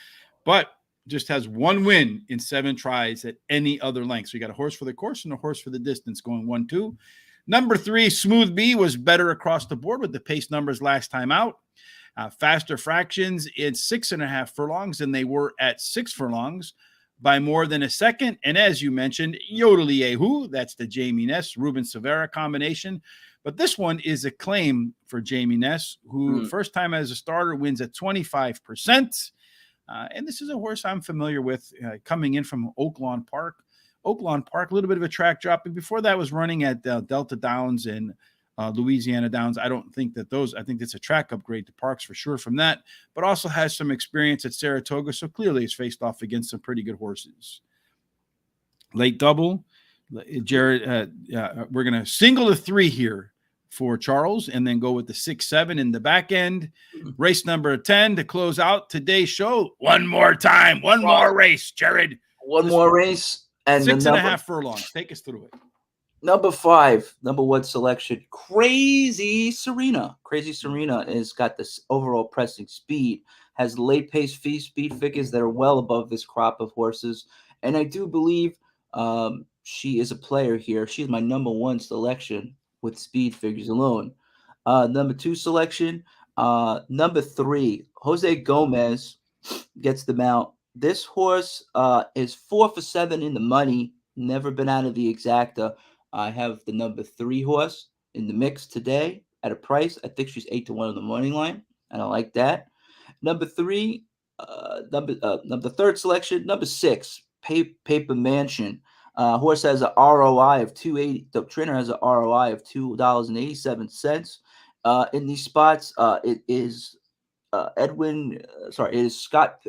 But just has 1 win in 7 tries at any other length. So you got a horse for the course and a horse for the distance going 1-2. Number 3, Smooth B was better across the board with the pace numbers last time out. Faster fractions in 6.5 furlongs than they were at 6 furlongs by more than a second. And as you mentioned, Yodel Yehu, that's the Jamie Ness, Ruben Silvera combination. But this one is a claim for Jamie Ness, who first time as a starter wins at 25%. And this is a horse I'm familiar with coming in from Oaklawn Park. Oaklawn Park, a little bit of a track drop. But before that was running at Delta Downs and Louisiana Downs. I think it's a track upgrade to Parx for sure from that, but also has some experience at Saratoga. So clearly it's faced off against some pretty good horses. Late double. Jared, we're going to single the 3 here for Charles and then go with the 6-7 in the back end. Race number 10 to close out today's show. One more time. One more race, Jared. One more race. And 6.5 furlongs. Take us through it. Number 5, number 1 selection, Crazy Serena. Crazy Serena has got this overall pressing speed, has late pace speed figures that are well above this crop of horses. And I do believe she is a player here. She's my number 1 selection with speed figures alone. Number 2 selection, number 3, Jose Gomez gets the mount. This horse is 4 for 7 in the money, never been out of the exacta. I have the number 3 horse in the mix today at a price. I think she's 8-1 on the morning line, and I like that. Number 3, number 3rd selection, number 6, Paper Mansion. Horse has an ROI of $2.80. The trainer has an ROI of $2.87. In these spots, it is it is Scott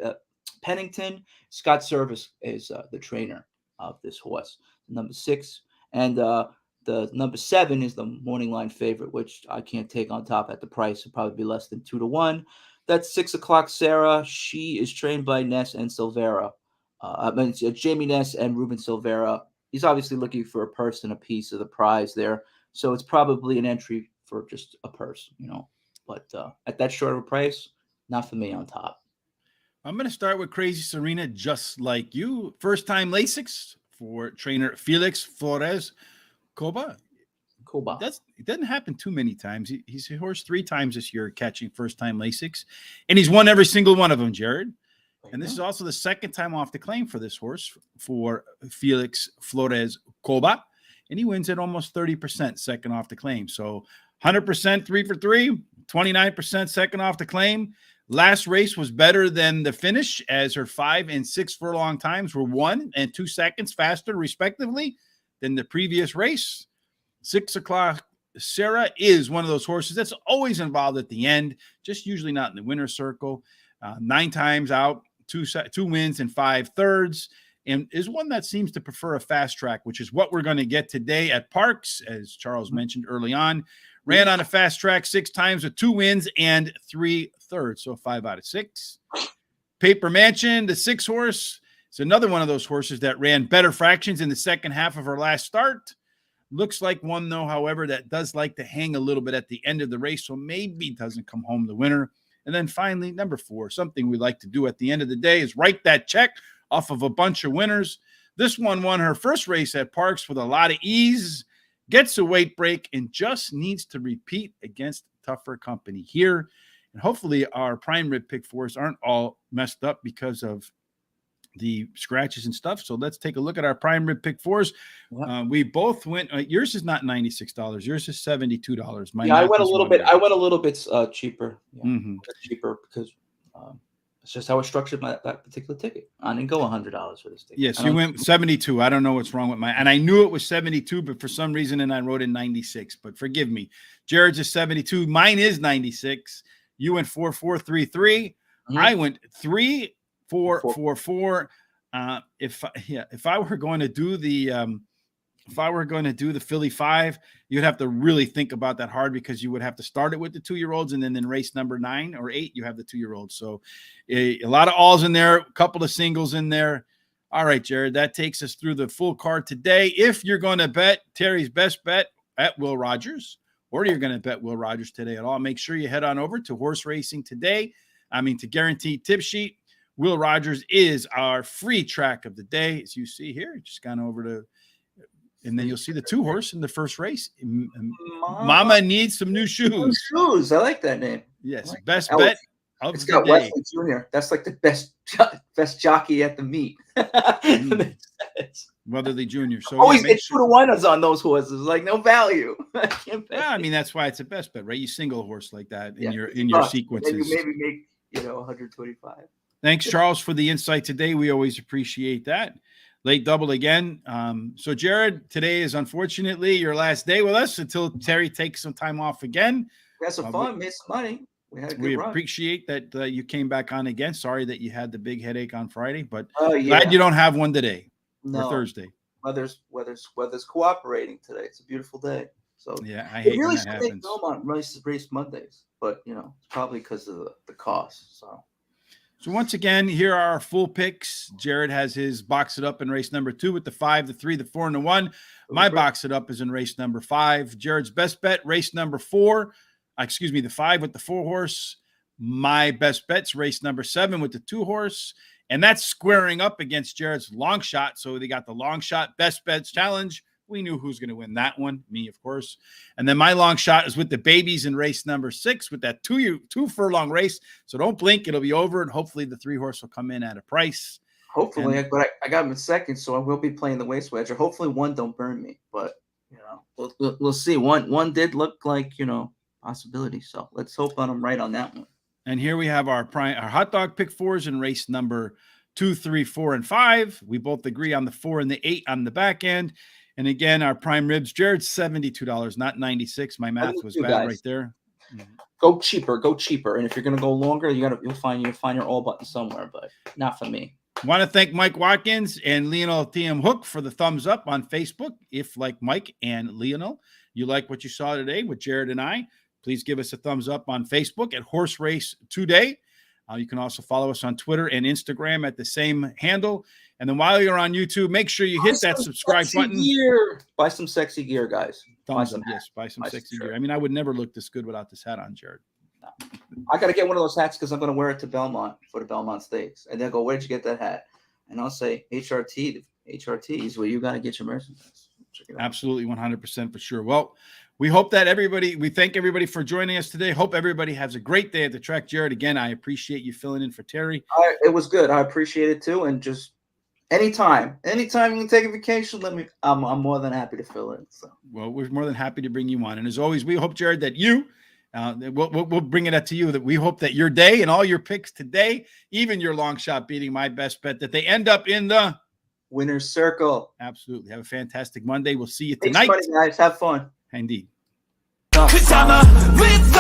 Pennington. Scott Service is the trainer of this horse. Number 6. And the number 7 is the morning line favorite, which I can't take on top at the price. It'll probably be less than 2-1. That's 6 o'clock Sarah. She is trained by Ness and Silvera. Jamie Ness and Ruben Silvera. He's obviously looking for a purse and a piece of the prize there. So it's probably an entry for just a purse, But at that short of a price, not for me on top. I'm going to start with Crazy Serena, just like you. First time Lasix for trainer Felix Flores Coba. It doesn't happen too many times. He's a horse 3 times this year catching first time Lasix, and he's won every single one of them, Jared. And this is also the 2nd time off the claim for this horse for Felix Flores Coba, and he wins at almost 30% second off the claim. So 100% 3 for 3, 29% second off the claim. Last race was better than the finish, as her 5 and 6 furlong times were 1 and 2 seconds faster, respectively, than the previous race. 6 o'clock Sarah is one of those horses that's always involved at the end, just usually not in the winner's circle. 9 times out, 2 wins and 5 thirds, and is one that seems to prefer a fast track, which is what we're going to get today at Parx, as Charles mentioned early on. Ran on a fast track 6 times with 2 wins and 3 thirds, so 5 out of 6. Paper Mansion, the 6 horse, is another one of those horses that ran better fractions in the second half of her last start. Looks like one, though, however, that does like to hang a little bit at the end of the race, so maybe doesn't come home the winner. And then finally, number 4, something we like to do at the end of the day is write that check off of a bunch of winners. This one won her first race at Parx with a lot of ease, gets a weight break, and just needs to repeat against tougher company here. And hopefully our prime rib pick 4s aren't all messed up because of the scratches and stuff. So let's take a look at our prime rib pick 4s. We both went. Yours is not $96. Yours is $72. I went a little bit. I went a little bit cheaper. Cheaper because it's just how I structured that particular ticket. I didn't go $100 for this ticket. Yes, you went 72. I don't know what's wrong with mine, and I knew it was 72, but for some reason, and I wrote in 96. But forgive me. Jared's is 72. Mine is 96. You went 4-4-3-3. I went 3-4-4-4. If I were going to do the Philly 5, you'd have to really think about that hard, because you would have to start it with the 2-year-olds, and then in race number 9 or 8, you have the 2-year-olds. So a lot of alls in there, a couple of singles in there. All right, Jared, that takes us through the full card today. If you're going to bet Terry's best bet at Will Rogers, or you're going to bet Will Rogers today at all, make sure you head on over to Horse Racing Today. To Guaranteed Tip Sheet. Will Rogers is our free track of the day. As you see here, just gone over to, and then you'll see the 2 horse in the first race. Mama needs some new shoes. Shoes. I like that name. Yes. Like best bet of it's the got day. Wesley Jr. That's like the best jockey at the meet. Weatherly Jr. So always get 2-1 on those horses. Like no value. I can't bet. Yeah, that's why it's a best bet, right? You single a horse like that in your sequences. Then you maybe make 125. Thanks, Charles, for the insight today. We always appreciate that. Late double again. So, Jared, today is unfortunately your last day with us until Terry takes some time off again. We had some fun, made some money. We had a good run. Appreciate that you came back on again. Sorry that you had the big headache on Friday, but glad you don't have one today or Thursday. weather's cooperating today. It's a beautiful day. So yeah, I hate it really when that should make happens. Belmont race Mondays, but it's probably because of the cost. So once again, here are our full picks. Jared has his box it up in race number 2 with the 5, the 3, the 4, and the 1. My box it up is in race number 5. Jared's best bet, race number 4. Excuse me, the 5 with the 4 horse. My best bet's race number 7 with the 2 horse. And that's squaring up against Jared's long shot. So they got the long shot best bets challenge. We knew who's going to win that one. Me, of course. And then my long shot is with the babies in race number 6 with that two furlong race. So don't blink. It'll be over. And hopefully the 3 horse will come in at a price. Hopefully, but I got him in second, so I will be playing the waist wedge. Or hopefully one don't burn me. But, we'll see. One did look like, possibility. So let's hope I'm right on that one. And here we have our hot dog pick 4s in race number 2, 3, 4, and 5. We both agree on the 4 and the 8 on the back end. And again, our prime ribs, Jared's $72, not $96. My math was bad right there. Go cheaper. And if you're gonna go longer, you'll find your all button somewhere, but not for me. Want to thank Mike Watkins and Lionel TM Hook for the thumbs up on Facebook. If, like Mike and Lionel, you like what you saw today with Jared and I, please give us a thumbs up on Facebook at Horse Race Today. You can also follow us on Twitter and Instagram at the same handle. And then while you're on YouTube, make sure you hit that subscribe button. Buy some sexy gear, guys. Thumbs up, yes. Buy some sexy gear. I mean, I would never look this good without this hat on, Jared. No. I got to get one of those hats because I'm going to wear it to Belmont for the Belmont Stakes. And they'll go, where'd you get that hat? And I'll say, HRT is where you got to get your merchandise. Absolutely, 100% for sure. Well, we hope that we thank everybody for joining us today. Hope everybody has a great day at the track. Jared, again, I appreciate you filling in for Terry. It was good. I appreciate it too. And just anytime you can take a vacation, I'm more than happy to fill in. So, well, we're more than happy to bring you on. And as always, we hope, Jared, that we'll bring it up to you, that we hope that your day and all your picks today, even your long shot beating my best bet, that they end up in the winner's circle. Absolutely. Have a fantastic Monday. We'll see you tonight. Thanks, buddy, guys. Have fun. Indeed. 'Cause I'ma live